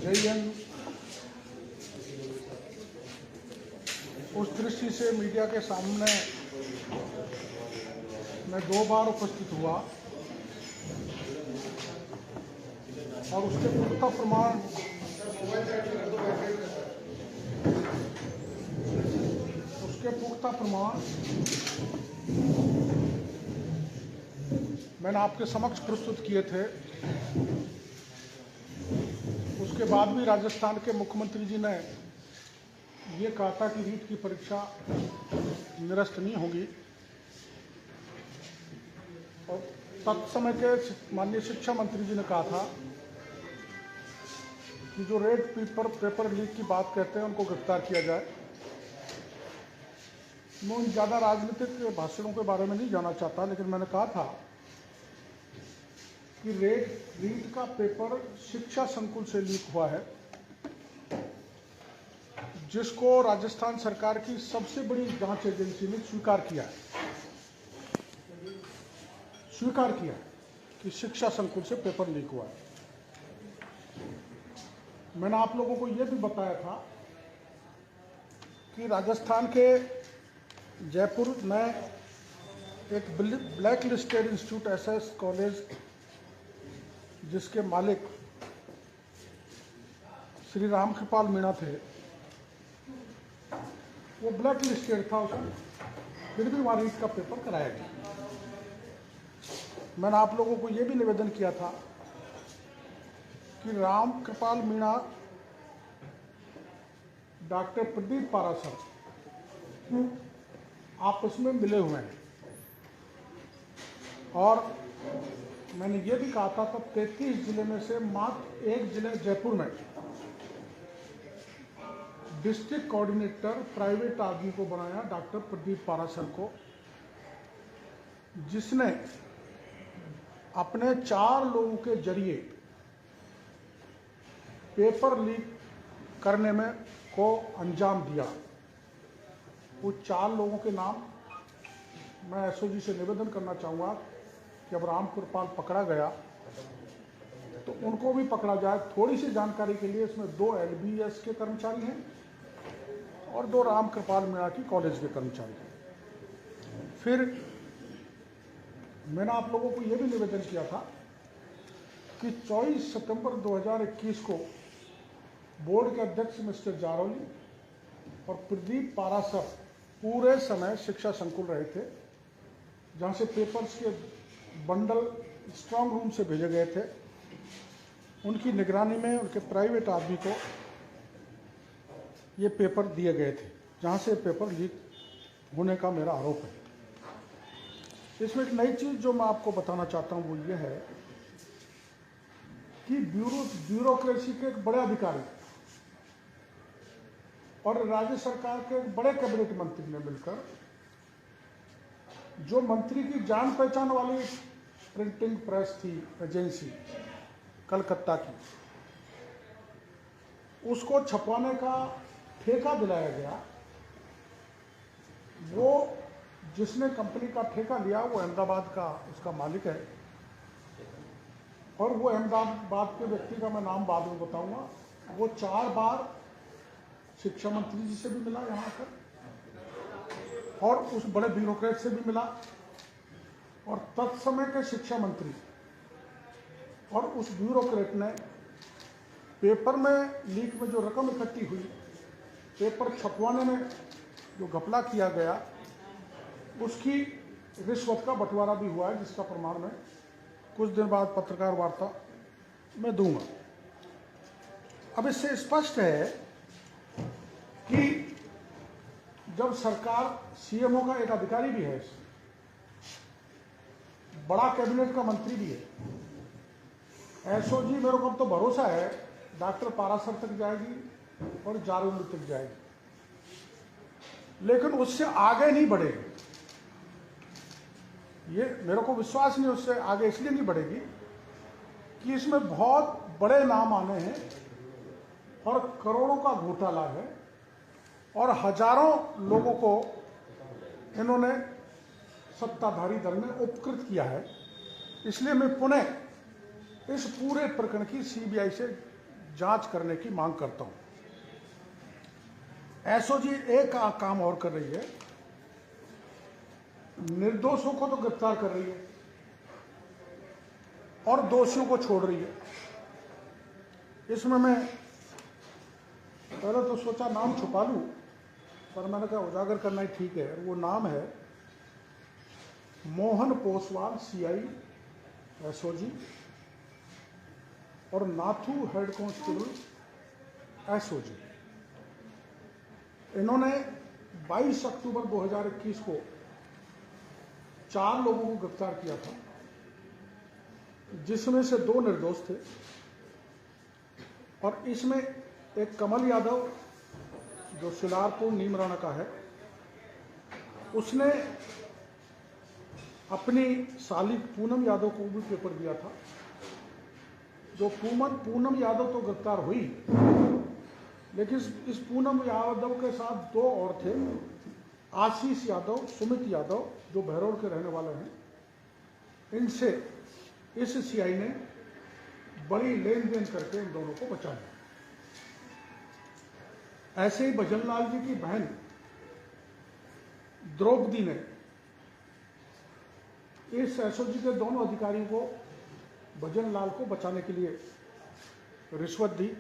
जय हिंद। उस दृष्टि से मीडिया के सामने मैं 2 बार उपस्थित हुआ और उसके पुख्ता प्रमाण मैंने आपके समक्ष प्रस्तुत किए थे। उसके बाद भी राजस्थान के मुख्यमंत्री जी ने ये कहा था कि रीट की परीक्षा निरस्त नहीं होगी और तत्समय के माननीय शिक्षा मंत्री जी ने कहा था कि जो रेड पेपर लीक की बात कहते हैं उनको गिरफ्तार किया जाए। मैं उन ज़्यादा राजनीतिक भाषणों के बारे में नहीं जाना चाहता, लेकिन मैंने कहा था कि रीट का पेपर शिक्षा संकुल से लीक हुआ है, जिसको राजस्थान सरकार की सबसे बड़ी जांच एजेंसी ने स्वीकार किया कि शिक्षा संकुल से पेपर लीक हुआ है। मैंने आप लोगों को यह भी बताया था कि राजस्थान के जयपुर में एक black listed institute SS college, जिसके मालिक श्री राम कृपाल मीणा थे, वो ब्लैक लिस्टेड था उसमें, फिर भी वहाँ रीट का पेपर कराया गया। मैंने आप लोगों को ये भी निवेदन किया था कि राम कृपाल मीणा डॉक्टर प्रदीप पाराशर आपस में मिले हुए हैं और मैंने ये भी कहा था तब 33 जिले में से मात्र एक जिले जयपुर में डिस्ट्रिक्ट कोऑर्डिनेटर प्राइवेट आदमी को बनाया, डॉक्टर प्रदीप पाराशर को, जिसने अपने 4 लोगों के जरिए पेपर लीक करने में को अंजाम दिया। वो 4 लोगों के नाम मैं एसओजी से निवेदन करना चाहूँगा कि अब राम कृपाल पकड़ा गया तो उनको भी पकड़ा जाए। थोड़ी सी जानकारी के लिए, इसमें 2 एलबीएस के कर्मचारी हैं और 2 राम कृपाल मीणा की कॉलेज के कर्मचारी हैं। फिर मैंने आप लोगों को यह भी निवेदन किया था कि 24 सितंबर 2021 को बोर्ड के अध्यक्ष मिस्टर जारौली और प्रदीप पाराशर पूरे समय शिक्षा संकुल रहे थे, जहाँ से पेपर्स के बंडल स्ट्रांग रूम से भेजे गए थे। उनकी निगरानी में उनके प्राइवेट आदमी को ये पेपर दिए गए थे, जहाँ से पेपर लीक होने का मेरा आरोप है। इसमें एक नई चीज़ जो मैं आपको बताना चाहता हूँ वो ये है कि ब्यूरोक्रेसी के एक बड़े अधिकारी और राज्य सरकार के एक बड़े कैबिनेट मंत्री ने मिलकर जो मंत्री की जान पहचान वाली प्रिंटिंग प्रेस थी एजेंसी कलकत्ता की, उसको छपवाने का ठेका दिलाया गया। वो जिसने कंपनी का ठेका लिया वो अहमदाबाद का उसका मालिक है और वो अहमदाबाद के व्यक्ति का मैं नाम बाद में बताऊंगा। वो 4 बार शिक्षा मंत्री जी से भी मिला यहाँ आकर और उस बड़े ब्यूरोक्रेट से भी मिला और तत्समय के शिक्षा मंत्री और उस ब्यूरोक्रेट ने पेपर में लीक में जो रकम इकट्ठी हुई, पेपर छपवाने में जो घपला किया गया, उसकी रिश्वत का बंटवारा भी हुआ है, जिसका प्रमाण मैं कुछ दिन बाद पत्रकार वार्ता में दूंगा। अब इससे स्पष्ट है कि जब सरकार, सीएमओ का एक अधिकारी भी है, बड़ा कैबिनेट का मंत्री भी है, एसओजी मेरे को अब तो भरोसा है डॉक्टर पाराशर तक जाएगी और जारौली तक जाएगी, लेकिन उससे आगे नहीं बढ़ेगी। ये मेरे को विश्वास नहीं उससे आगे इसलिए नहीं बढ़ेगी कि इसमें बहुत बड़े नाम आने हैं और करोड़ों का घोटाला है और हजारों लोगों को इन्होंने सत्ताधारी दल में उपकृत किया है। इसलिए मैं पुनः इस पूरे प्रकरण की सीबीआई से जांच करने की मांग करता हूं। एसओजी एक काम और कर रही है, निर्दोषों को तो गिरफ्तार कर रही है और दोषियों को छोड़ रही है। इसमें मैं पहले तो सोचा नाम छुपा लूं, पर मैंने कहा उजागर करना ही ठीक है। वो नाम है मोहन पोसवाल सीआई एसओजी और नाथू हेड कांस्टेबल एसओजी। इन्होंने 22 अक्टूबर 2021 को 4 लोगों को गिरफ्तार किया था, जिसमें से 2 निर्दोष थे। और इसमें एक कमल यादव जो सिलारपुर नीमराना का है, उसने अपनी साली पूनम यादव को भी पेपर दिया था। जो पूनम यादव तो गिरफ्तार हुई, लेकिन इस पूनम यादव के साथ 2 और थे, आशीष यादव, सुमित यादव, जो बहरौल के रहने वाले हैं। इनसे इस सीआई ने बड़ी लेन देन करके इन दोनों को बचा लिया। ऐसे ही भजनलाल जी की बहन द्रौपदी ने इस एसओजी के दोनों अधिकारियों को, भजनलाल को बचाने के लिए रिश्वत दी,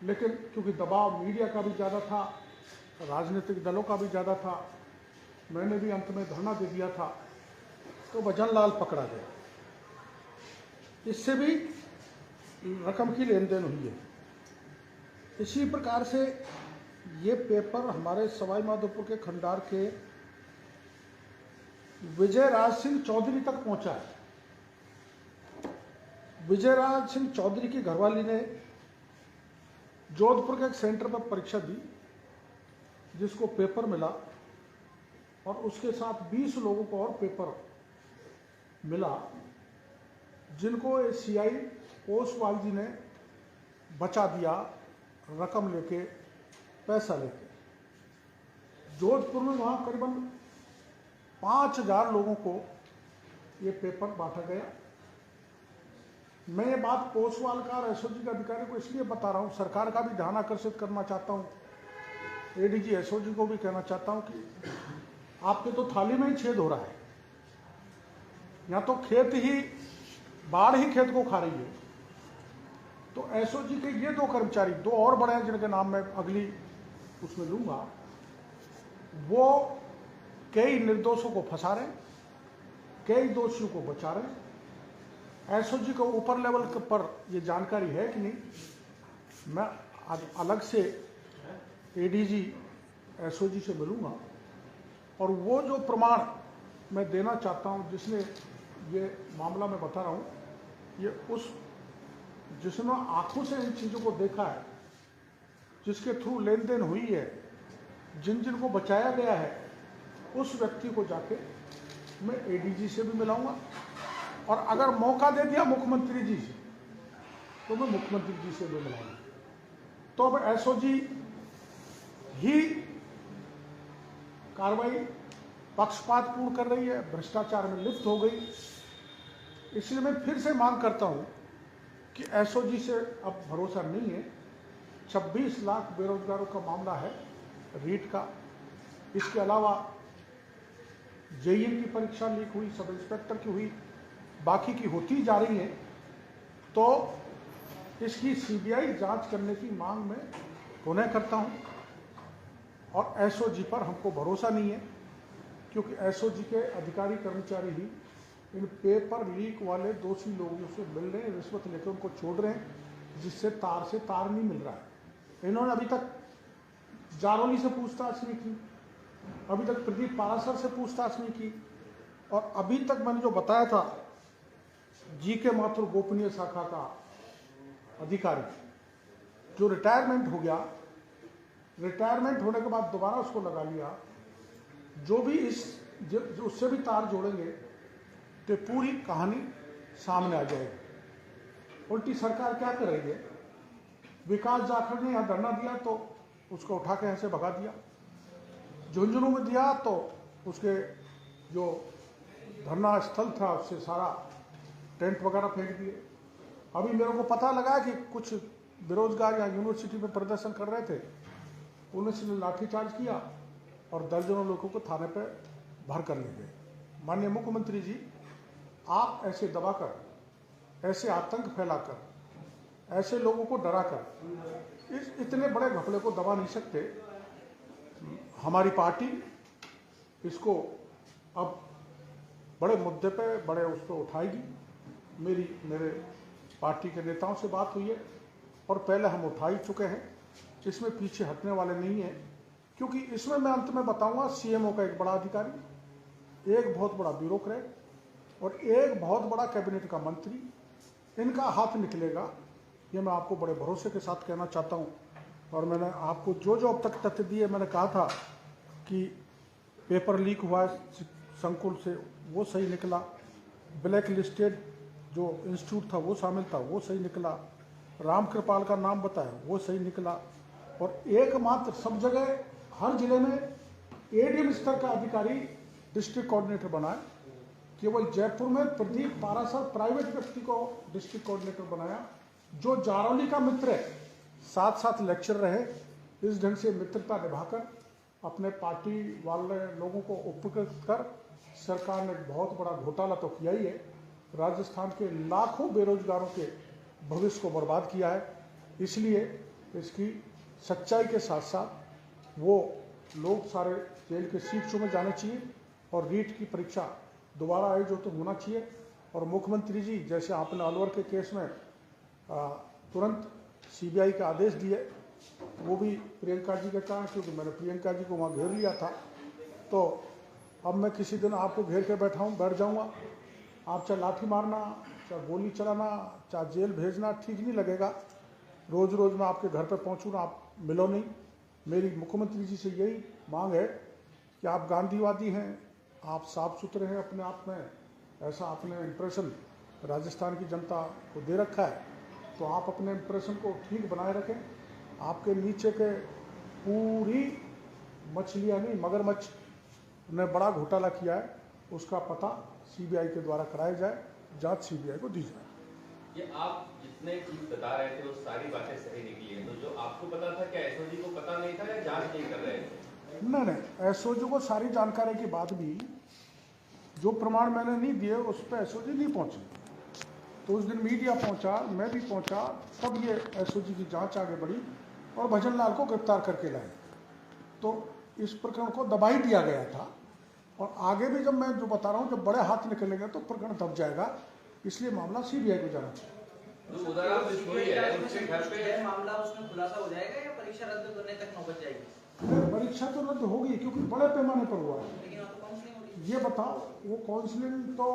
लेकिन क्योंकि दबाव मीडिया का भी ज़्यादा था, राजनीतिक दलों का भी ज़्यादा था, मैंने भी अंत में धरना दे दिया था, तो भजनलाल पकड़ा गया। इससे भी रकम की लेन देन हुई है। इसी प्रकार से ये पेपर हमारे सवाई माधोपुर के खंडार के विजय राज सिंह चौधरी तक पहुंचा है। विजय राज सिंह चौधरी की घरवाली ने जोधपुर के एक सेंटर पर परीक्षा दी, जिसको पेपर मिला, और उसके साथ 20 लोगों को और पेपर मिला, जिनको सीआई पोसवाल जी ने बचा दिया रकम लेके, पैसा लेके। जोधपुर में वहाँ करीबन 5000 लोगों को ये पेपर बांटा गया। मैं ये बात पोसवाल का और एसओजी के अधिकारी को इसलिए बता रहा हूँ, सरकार का भी ध्यान आकर्षित करना चाहता हूँ, एडीजी एसओजी को भी कहना चाहता हूँ कि आपके तो थाली में ही छेद हो रहा है। या तो खेत ही, बाढ़ ही खेत को खा रही है। तो एसओजी के ये 2 कर्मचारी, 2 और बड़े हैं जिनके नाम मैं अगली उसमें लूंगा, वो कई निर्दोषों को फंसा रहे हैं, कई दोषियों को बचा रहे हैं। एसओजी को ऊपर लेवल पर ये जानकारी है कि नहीं, मैं अलग से एडीजी एसओजी से मिलूंगा, और वो जो प्रमाण मैं देना चाहता हूं, जिसने ये मामला मैं बता रहा हूं, ये जिसने आंखों से इन चीज़ों को देखा है, जिसके थ्रू लेन देन हुई है, जिन को बचाया गया है, उस व्यक्ति को जाके मैं एडीजी से भी मिलाऊंगा, और अगर मौका दे दिया मुख्यमंत्री जी से, तो मैं मुख्यमंत्री जी से भी मिलाऊंगा। तो अब एसओजी ही कार्रवाई पक्षपातपूर्ण कर रही है, भ्रष्टाचार में लिप्त हो गई। इसलिए मैं फिर से मांग करता हूं कि एसओजी से अब भरोसा नहीं है। 26 लाख बेरोजगारों का मामला है रीट का। इसके अलावा जेईएन की परीक्षा लीक हुई, सब इंस्पेक्टर की हुई, बाकी की होती जा रही है। तो इसकी सीबीआई जांच करने की मांग मैं पुनः करता हूं। और एसओजी पर हमको भरोसा नहीं है, क्योंकि एसओजी के अधिकारी कर्मचारी ही इन पेपर लीक वाले दोषी लोगों से मिल रहे हैं, रिश्वत लेकर उनको छोड़ रहे हैं, जिससे तार से तार नहीं मिल रहा है। इन्होंने अभी तक जारौली से पूछताछ नहीं की, अभी तक प्रदीप पारासर से पूछताछ नहीं की, और अभी तक मैंने जो बताया था जीके माथुर गोपनीय शाखा का अधिकारी जो रिटायरमेंट हो गया, रिटायरमेंट होने के बाद दोबारा उसको लगा लिया, जो भी उससे भी तार जोड़ेंगे तो पूरी कहानी सामने आ जाएगी। उल्टी सरकार क्या कर रही है, विकास जाखड़ ने यहाँ धरना दिया तो उसको उठा के यहाँ से भगा दिया, झुंझुनू में दिया तो उसके जो धरना स्थल था उससे सारा टेंट वगैरह फेंक दिए, अभी मेरे को पता लगा कि कुछ बेरोजगार यहाँ यूनिवर्सिटी में प्रदर्शन कर रहे थे, पुलिस ने लाठीचार्ज किया और दर्जनों लोगों को थाने पर भर कर ले गए। माननीय मुख्यमंत्री जी, आप ऐसे दबाकर, ऐसे आतंक फैलाकर, ऐसे लोगों को डराकर इस इतने बड़े घपले को दबा नहीं सकते। हमारी पार्टी इसको अब बड़े मुद्दे पे बड़े उस पर उठाएगी। मेरे पार्टी के नेताओं से बात हुई है और पहले हम उठा ही चुके हैं, इसमें पीछे हटने वाले नहीं हैं। क्योंकि इसमें मैं अंत में बताऊंगा, सीएमओ का एक बड़ा अधिकारी, एक बहुत बड़ा ब्यूरोक्रेट और एक बहुत बड़ा कैबिनेट का मंत्री, इनका हाथ निकलेगा, ये मैं आपको बड़े भरोसे के साथ कहना चाहता हूँ। और मैंने आपको जो जो अब तक तथ्य दिए, मैंने कहा था कि पेपर लीक हुआ संकुल से, वो सही निकला, ब्लैक लिस्टेड जो इंस्टीट्यूट था वो शामिल था, वो सही निकला, राम कृपाल का नाम बताया वो सही निकला, और एकमात्र सब जगह हर जिले में एडीएम स्तर का अधिकारी डिस्ट्रिक्ट कोऑर्डिनेटर बनाया। केवल जयपुर में प्रदीप पारासर प्राइवेट व्यक्ति को डिस्ट्रिक्ट कोऑर्डिनेटर बनाया, जो जारौली का मित्र है, साथ साथ लेक्चर रहे। इस ढंग से मित्रता निभाकर अपने पार्टी वाले लोगों को उपकृत कर सरकार ने बहुत बड़ा घोटाला तो किया ही है, राजस्थान के लाखों बेरोजगारों के भविष्य को बर्बाद किया है। इसलिए इसकी सच्चाई के साथ साथ वो लोग सारे जेल के सीटों में जाने चाहिए और रीट की परीक्षा दोबारा आयोजित तो होना चाहिए। और मुख्यमंत्री जी, जैसे आपने अलवर के केस में तुरंत सीबीआई का आदेश दिए, वो भी प्रियंका जी के कारण, क्योंकि मैंने प्रियंका जी को वहाँ घेर लिया था। तो अब मैं किसी दिन आपको घेर के बैठ जाऊँगा, आप चाहे लाठी मारना, चाहे गोली चलाना, चाहे जेल भेजना, ठीक नहीं लगेगा। रोज़ रोज़ मैं आपके घर पर पहुँचूँ ना, आप मिलो नहीं। मेरी मुख्यमंत्री जी से यही मांग है कि आप गांधीवादी हैं, आप साफ सुथरे हैं अपने आप में, ऐसा आपने इम्प्रेशन राजस्थान की जनता को दे रखा है, तो आप अपने इम्प्रेशन को ठीक बनाए रखें। आपके नीचे के पूरी मछलियाँ नहीं, मगरमच्छ ने बड़ा घोटाला किया है, उसका पता सीबीआई के द्वारा कराया जाए, जांच सीबीआई को दी जाए। ये आप जितने चीज बता रहे थे वो सारी बातें सही निकली है, तो जो आपको पता था क्या एसओजी को पता नहीं था या जांच नहीं कर रहे थे? नहीं, एसओजी को सारी जानकारी के बाद भी जो प्रमाण मैंने नहीं दिए उस पर एसओजी नहीं पहुंची। तो उस दिन मीडिया पहुंचा, मैं भी पहुंचा, तब ये एसओजी की जांच आगे बढ़ी और भजन लाल को गिरफ्तार करके लाए। तो इस प्रकरण को दबा ही दिया गया था। और आगे भी जब मैं जो बता रहा हूँ, जब बड़े हाथ निकलेंगे तो प्रकरण दब जाएगा, इसलिए मामला सीबीआई को जाना चाहिए। तो उधर आप हुई है, उसके घर पे मामला उसमें खुलासा हो जाएगा या परीक्षा रद्द करने तक नौबत जाएगी? परीक्षा तो रद्द होगी, क्योंकि बड़े पैमाने पर हुआ है। लेकिन तो काउंसलिंग होगी। ये बताओ, वो काउंसलिंग तो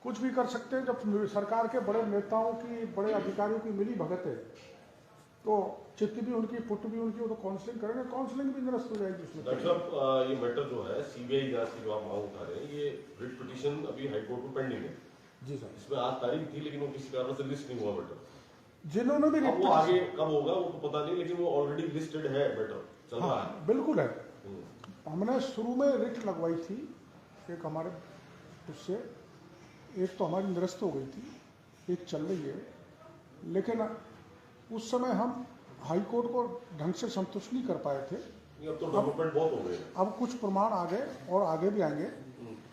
कुछ भी कर सकते हैं। जब सरकार के बड़े नेताओं की, बड़े अधिकारियों की मिली भगत है, तो चित्त भी उनकी, पुट भी उनकी, वो तो काउंसलिंग करेंगे, काउंसलिंग भी निरस्त हो जाएगी उसमें। डॉक्टर साहब, ये मैटर जो है सीबीआई जांच की जो आप मांग उठा रहे हैं, ये रिट पिटीशन अभी हाईकोर्ट में पेंडिंग है। जी सर। इसमें आज तारीख थी, लेकिन वो किसी कारण से लिस्ट नहीं हुआ मैटर। जिन्होंने भी अब वो आगे कब होगा वो तो पता नहीं, लेकिन वो ऑलरेडी लिस्टेड है, मैटर चल रहा है। हाँ, बिल्कुल है। हमने शुरू में रिट लगवाई थी, एक हमारे उससे, एक तो हमारी निरस्त हो गई थी, एक चल रही है। लेकिन उस समय हम हाई कोर्ट को ढंग से संतुष्ट नहीं कर पाए थे। अब तो डेवलपमेंट बहुत हो गए। अब कुछ प्रमाण आ गए और आगे भी आएंगे,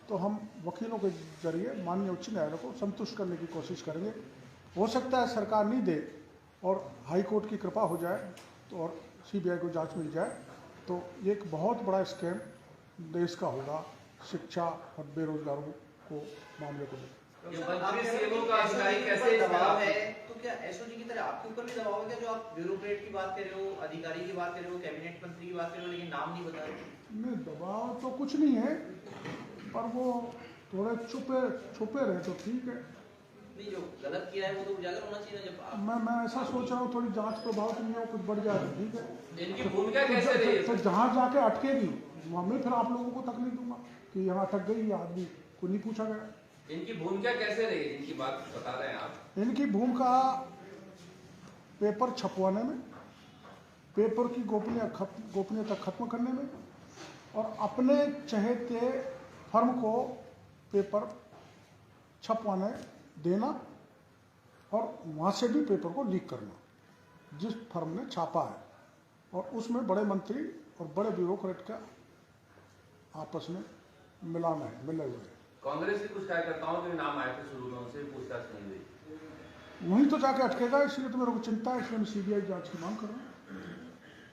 तो हम वकीलों के जरिए माननीय उच्च न्यायालय को संतुष्ट करने की कोशिश करेंगे। हो सकता है सरकार नहीं दे और हाई कोर्ट की कृपा हो जाए तो, और सीबीआई को जांच मिल जाए, तो ये एक बहुत बड़ा स्कैम देश का होगा, शिक्षा और बेरोजगारों को मामले को लेकर। मंत्री सीएमओ का अधिकारी कैसे दबाव है, तो क्या एसओजी की तरह आपके ऊपर भी दबाव है क्या? जो आप ब्यूरोक्रेट की बात कर रहे हो, अधिकारी की बात कर रहे हो, कैबिनेट मंत्री की बात कर रहे हो, लेकिन नाम नहीं बता रहे? नहीं, दबाव तो कुछ नहीं है, पर वो थोड़े छुपे रहे तो ठीक है। नहीं, जो गलत किया है वो तो उजागर होना चाहिए ना। जब मैं ऐसा सोच रहा हूँ, थोड़ी जांच प्रभाव नहीं हो, कुछ बढ़ जाए तो ठीक है। इनकी भूमिका कैसे रही है? तो जहाँ जाके अटकेगी वहाँ मैं फिर आप लोगों को तकलीफ दूंगा कि यहाँ अटक गई, ये आदमी को नहीं पूछा गया। इनकी भूमिका कैसे रही है, इनकी बात बता रहे हैं आप? इनकी भूमिका पेपर छपवाने में, पेपर की गोपनीयता खत्म करने में, और अपने चहेते फर्म को पेपर छपवाने देना और वहाँ से भी पेपर को लीक करना, जिस फर्म ने छापा है, और उसमें बड़े मंत्री और बड़े ब्यूरोक्रेट का आपस में मिलाना है, मिले हुए हैं। कांग्रेस के कुछ कार्यकर्ताओं के नाम आए थे शुरू में, उनसे पूछताछ नहीं हुई। वहीं तो जाके अटकेगा, इसलिए तो मेरे को चिंता है, इसलिए मैं सीबीआई जांच की मांग कर रहा हूँ।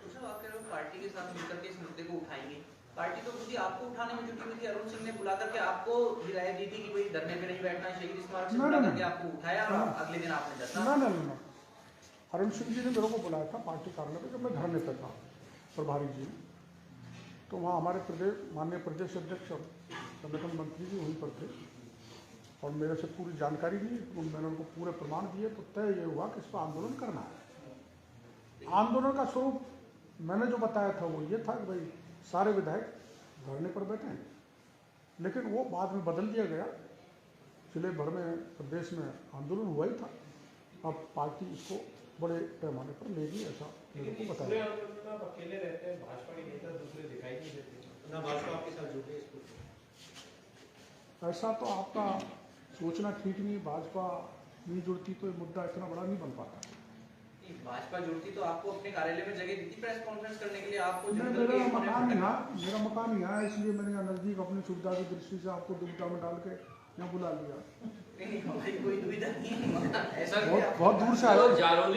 तो सर आप कह रहे हो पार्टी के साथ मिलकर के इस मुद्दे को उठाएंगे, पार्टी तो खुद ही आपको उठाने में जुटी हुई थी। अरुण सिंह ने बुला करके आपको हिदायत दी थी कि भाई धरने पे नहीं बैठना, शहीद स्मारक से बुला करके आपको उठाया और अगले दिन आपने जता। ना अरुण सिंह जी ने मेरे को बुलाया था पार्टी कार्यालय पे, जब मैं धरने पे था प्रभारी जी, तो वहाँ हमारे माननीय प्रदेश अध्यक्ष और संगठन मंत्री जी वहीं पर थे, और मेरे से पूरी जानकारी ली, मैंने उनको पूरे प्रमाण दिए, तो तय ये हुआ कि इस पर आंदोलन करना है। आंदोलन का स्वरूप मैंने जो बताया था वो ये था कि भाई सारे विधायक धरने पर बैठे हैं, लेकिन वो बाद में बदल दिया गया। जिले भर में, प्रदेश में आंदोलन हुआ ही था, अब पार्टी इसको बड़े पैमाने पर लेगी, ऐसा मेरे को बताया। अकेले रहते हैं, भाजपा के नेता दूसरे दिखाई नहीं देते ना, भाजपा आपके साथ जुड़े इसको। ऐसा तो आपका सोचना ठीक नहीं, भाजपा नहीं जुड़ती तो ये मुद्दा इतना बड़ा नहीं बन पाता। भाजपा जुड़ती तो आपको अपने कार्यालय में जगह दी थी प्रेस कॉन्फ्रेंस करने के लिए, आपको मेरा मकान यहाँ, इसलिए मैंने यहाँ नज़दीक अपनी सुविधा की दृष्टि से आपको दुविधा में डाल के यहाँ बुला लिया। कोई दुविधा नहीं है, बहुत दूर से आए। जालोली